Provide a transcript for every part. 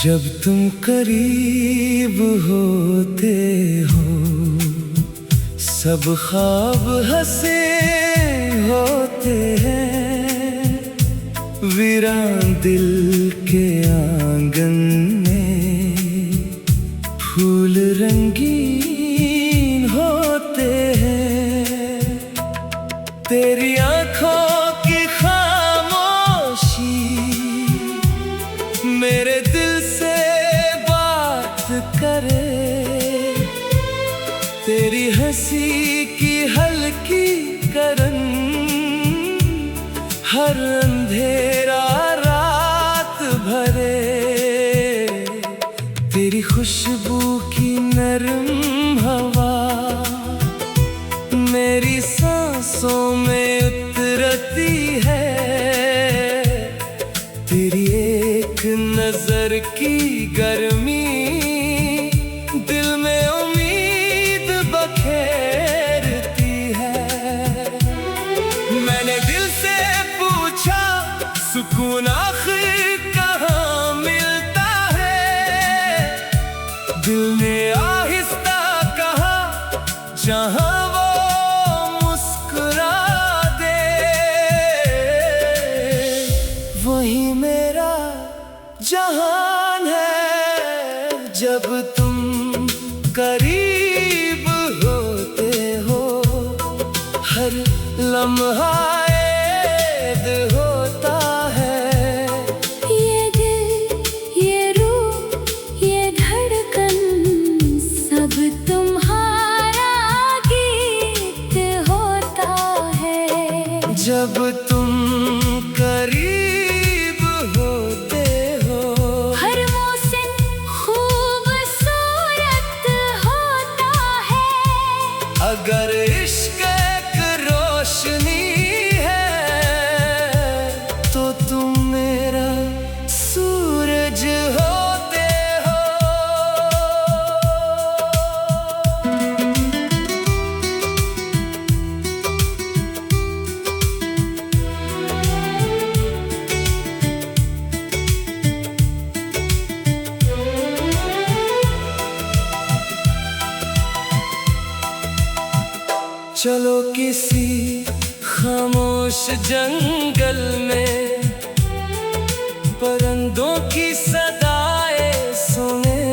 जब तुम करीब होते हो सब ख्वाब हंसे होते हैं। वीरान दिल के आंगन में फूल रंगीन होते हैं। तेरी आंखों की खामोशी मेरे दिल से बात करे। तेरी हंसी की हल्की करन हर अंधेरा रात भरे। तेरी खुशबू की नरम हवा मेरी सांसों में उतरती है। तेरी एक नजर की गर्मी दिल में उम्मीद बखेरती है। मैंने दिल से पूछा सुकून आखिर कहाँ मिलता है। दिल ने आहिस्ता कहा जहाँ वो मुस्कुरा दे वही मेरा जहान है। जब तुम करीब होते हो हर लम्हा ऐद होता है। ये दिल ये रूह ये धड़कन सब तुम्हारा गीत होता है। जब तुम करीब होते हो हर मौसम खूबसूरत होता है। अगर इश्क एक रोशनी है तो तुम मेरा सूरज होते हो। चलो किसी खामोश जंगल में परिंदों की सदाएं सुने।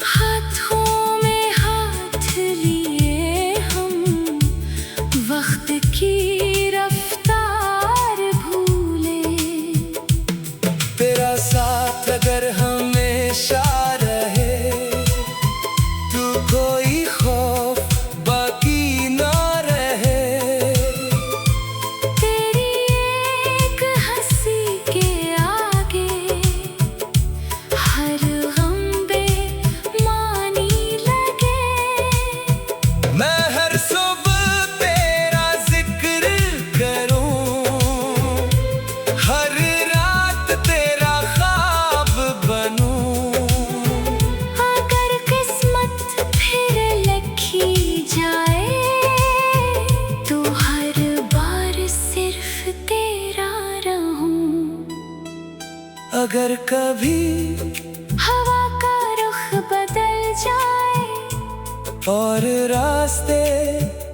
हाथों में हाथ लिए हम वक्त की रफ्तार भूले। तेरा साथ अगर हमेशा रहे तू कोई खौफ बाकी ना रहे। तेरी एक हंसी के आगे हर गम बेमानी लगे। मैं हर सुबह तेरा जिक्र करूं हर रात तेरा ख्वाब बनूं। अगर किस्मत फिर लिखी जाए तो हर बार सिर्फ तेरा रहूं। अगर कभी हवा का रुख बदल जाए और रास्ते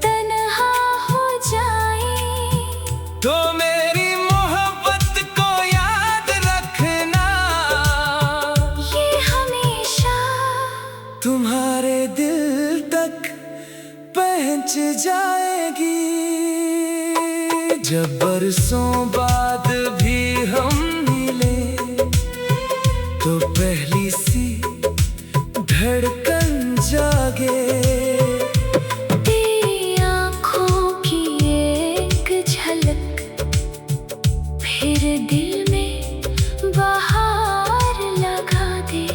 तन्हा हो जाए तो मेरी मोहब्बत को याद रखना। ये हमेशा तुम्हारे दिल तक पहुंच जाएगी। जब बरसों बाद भी हम मिले तो पहली सी धड़कन जागे। तेरी आँखों की एक झलक फिर दिल में बहार लगा दे।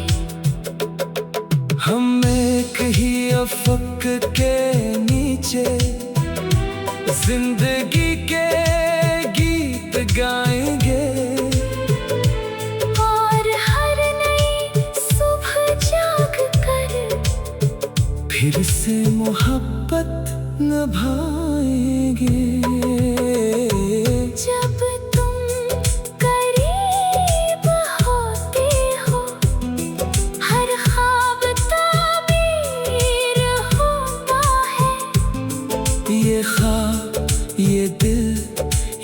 हम एक ही अफक के नीचे जिंदगी के गीत गाएंगे, और हर नई सुबह जाग कर फिर से मोहब्बत निभाएंगे। जब तुम करीब होते हो हर ख्वाब ताबीर होता है। ये ख्वाब, ये दिल,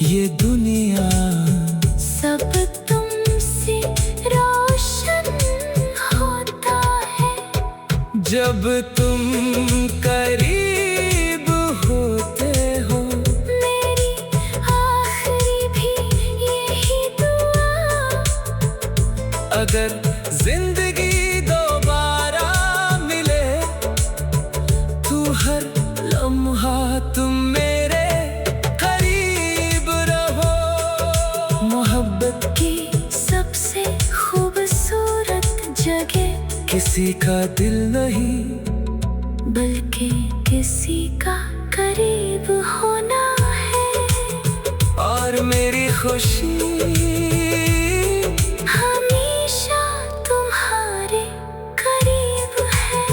ये दुनिया सब तुमसे रोशन होता है। जब तुम करीब होते हो। मेरी आखिरी भी यही दुआ, अगर जिंदगी दोबारा मिले तो हर लम्हा तुम मेरे करीब रहो। मोहब्बत की सबसे खूबसूरत जगह किसी का दिल नहीं, बल्कि किसी का करीब होना है। और मेरी खुशी हमेशा तुम्हारे करीब है।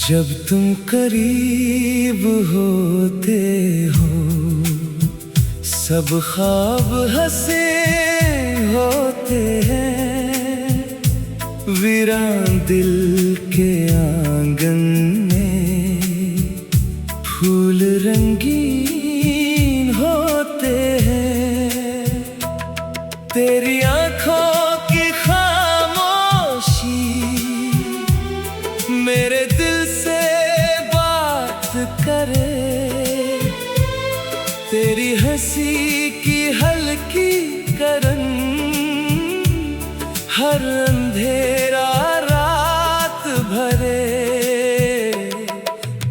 जब तुम करीब होते हो सब ख्वाब हंसे होते हैं। वीरान दिल के आंगन में फूल रंगीन होते हैं। तेरी आंखों की खामोशी मेरे दिल से बात करे। तेरी हंसी की हल्की करन हर अंधेरा रात भरे।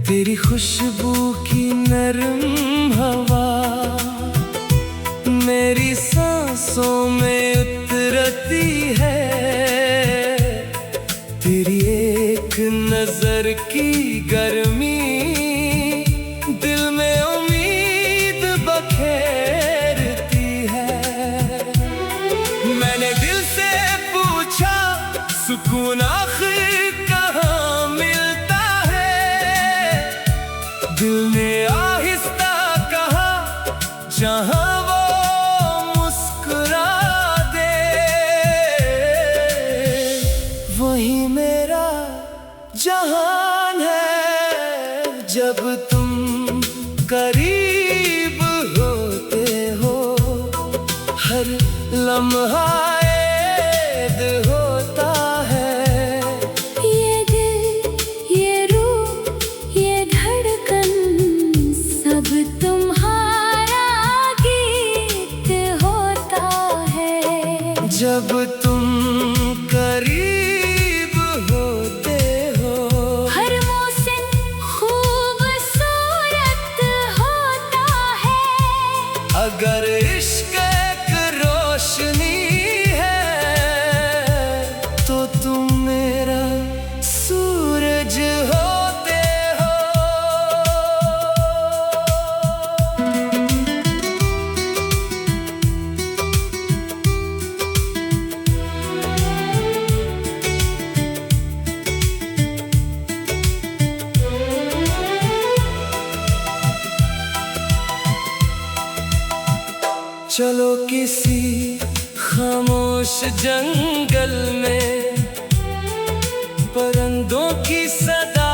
तेरी खुशबू की नरम हवा मेरी सांसों में उतरती है। तेरी एक नजर की गर्मी दिल में उम्मीद बखेरती है। मैंने दिल से पूछा सुकून आखिर कहाँ मिलता है। दिल ने आहिस्ता कहा जहाँ वो मुस्कुरा दे वही मेरा जहान है। जब तुम करीब होते हो हर लम्हा ऐद होता है। ये दिल, ये रूह, ये धड़कन सब तुम्हारा गीत होता है। जब तुम करीब होते हो हर मौसम खूबसूरत होता है। अगर इश्क एक रोशनी है तो तुम मेरा सूरज होते हो। चलो किसी खामोश जंगल में परिंदों की सदा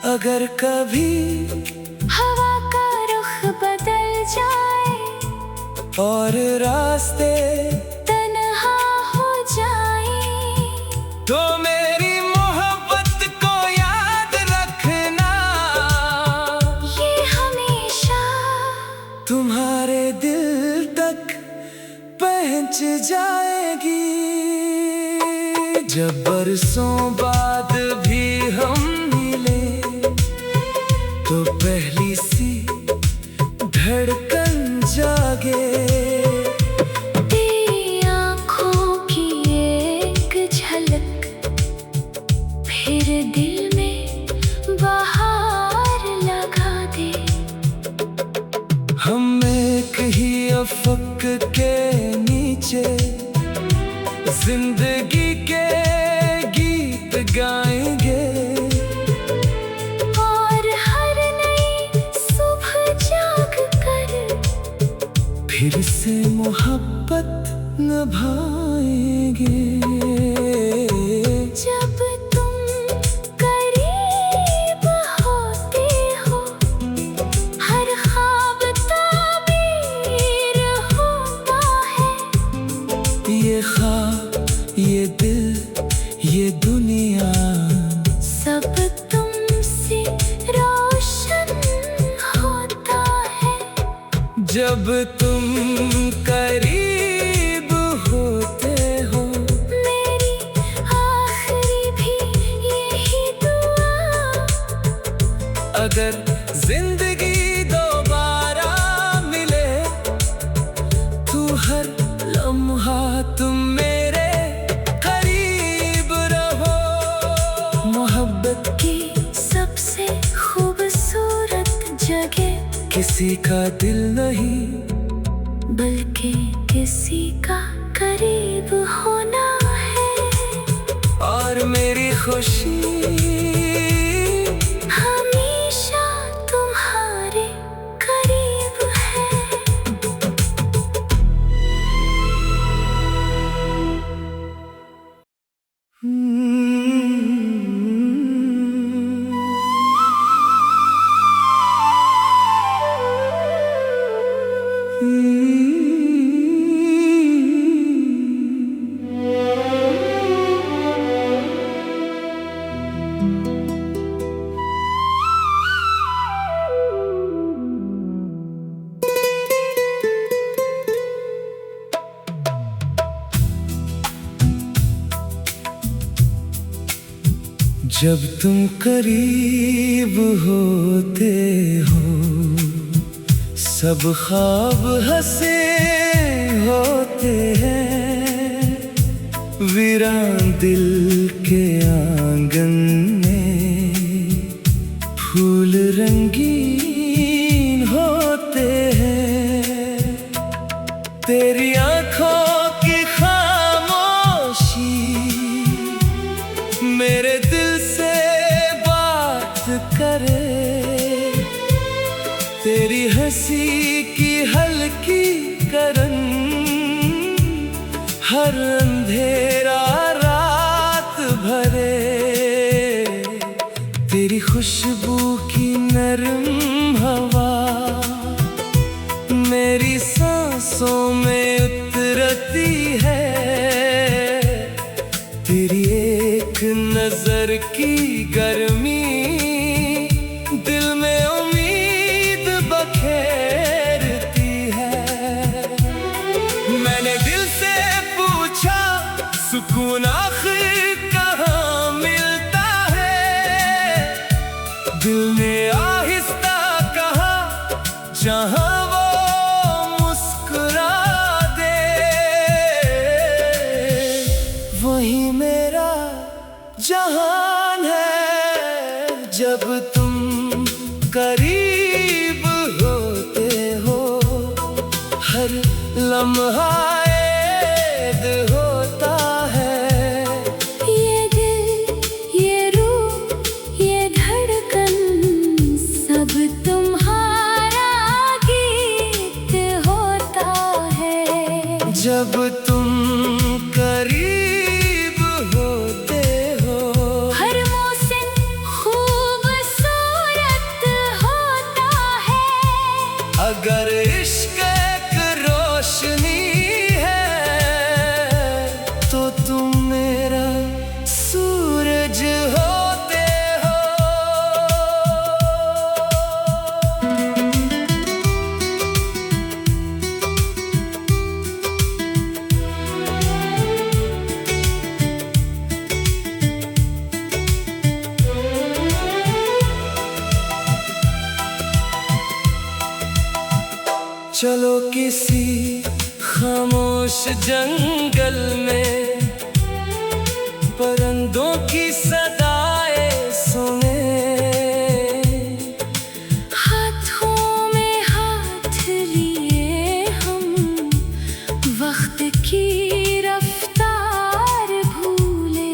अगर कभी हवा का रुख बदल जाए और रास्ते तन्हा हो जाए, तो मेरी मोहब्बत को याद रखना, ये हमेशा तुम्हारे दिल तक पहुंच जाएगी। जब बरसों बाद भी हम मिले, तो पहली सी धड़कन जागे। तेरी आँखों की एक झलक फिर दिल में बहार लगा दे। हम एक ही अफ़क़ के नीचे जिंदगी के गीत गाएंगे, और हर नई सुबह जाग कर फिर से मोहब्बत निभाएंगे। जब तुम करीब होते हो, हर ख्वाब ताबीर होता है। ये ख्वाब, ये दिल, ये दुनिया सब तुमसे रोशन होता है। जब तुम करीब होते हो, मेरी आखिरी भी यही दुआ, अगर जिंदगी दोबारा मिले, तू हर लम्हा तुम मेरे करीब रहो। मोहब्बत की सबसे खूबसूरत जगह किसी का दिल नहीं, बल्कि किसी का करीब होना है। और मेरी खुशी हमेशा तुम्हारे करीब है। जब तुम करीब होते हो, सब ख्वाब हंसे होते हैं। वीरान दिल के आंगन में फूल रंगीन होते हैं। तेरी आंखों की खामोशी मेरे दिल से बात करे। तेरी हंसी की हल्की करन हर अंधेरा रात भरे। तेरी खुशबू की नरम हवा मेरी सांसों में उतरती है। तेरी एक नजर की गर्मी दिल में उम्मीद बखेरती है। मैंने दिल से पूछा सुकून आखिर कहाँ मिलता है। दिल ने आहिस्ता कहा जहाँ वो मुस्कुरा दे, वही मेरा जहान है। जब तुम करीब होते हो, हर लम्हा ऐद होता है। ये दिल, ये रूह, ये धड़कन सब तुम्हारा गीत होता है। जब तुम करीब होते हो, हर मौसम खूबसूरत चलो किसी खामोश जंगल में परिंदों की सदाएं सुने। हाथों में हाथ लिए हम वक्त की रफ्तार भूले।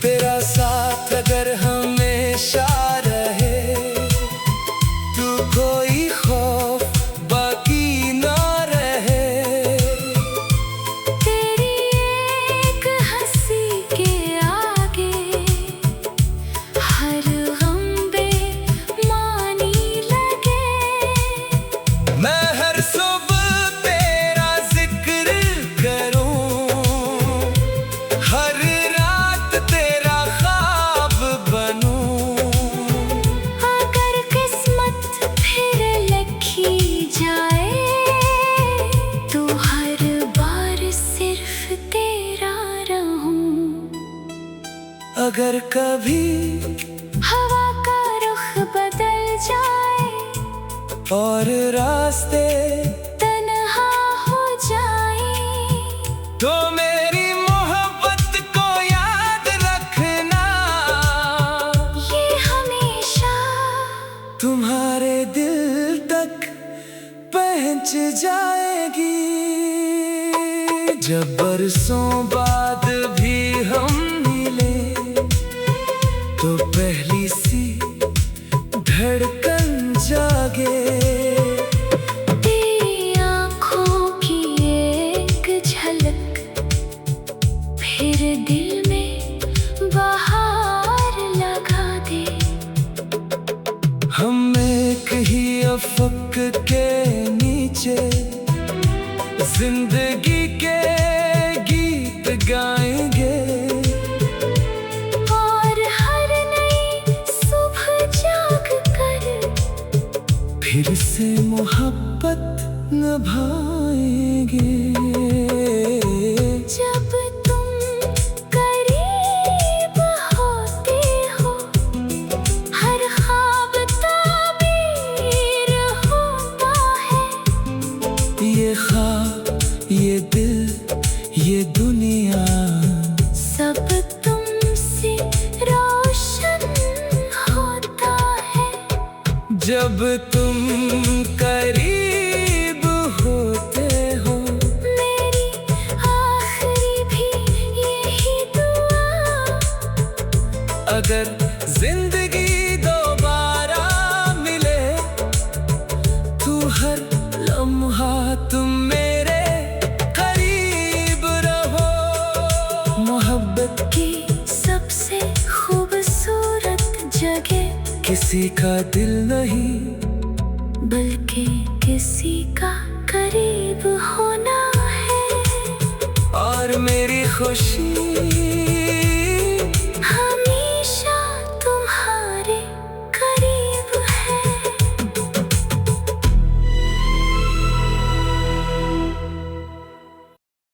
तेरा साथ अगर हमेशा रहे तू कोई खौफ बाकी ना रहे। तेरी एक हंसी के आगे हर गम बेमानी लगे। मैं हर सुबह तेरा जिक्र करूं, हर रात तेरा ख्वाब बनूं। अगर किस्मत फिर लिखी जाए तो हर बार सिर्फ तेरा रहूं। अगर कभी हवा का रुख बदल जाए और रास्ते तन्हा हो जाए तो मेरी मोहब्बत को याद रखना। ये हमेशा तुम्हारे दिल तक पहुंच जाएगी। जब बरसों बाद भी हम मिले तो पहली सी धड़कन जागे। तेरी आँखों की एक झलक फिर दिल में बहार लगा दे। हम एक ही अफ़क़ के नीचे जिंदगी के गीत गाएंगे। और हर नई सुबह जाग कर फिर से मोहब्बत निभाएंगे। जब तुम करीब होते हो हर ख्वाब ताबीर होता है। ये ख्वाब, ये दिल, ये दुनिया सब तुमसे रोशन होता है। जब तुम करीब होते हो। मेरी आखिरी भी यही दुआ। अगर जिंदगी दोबारा मिले तू हर लम्हा तुम मेरे करीब रहो। मोहब्बत की सबसे खूबसूरत जगह किसी का दिल नहीं बल्कि किसी का करीब होना है। और मेरी खुशी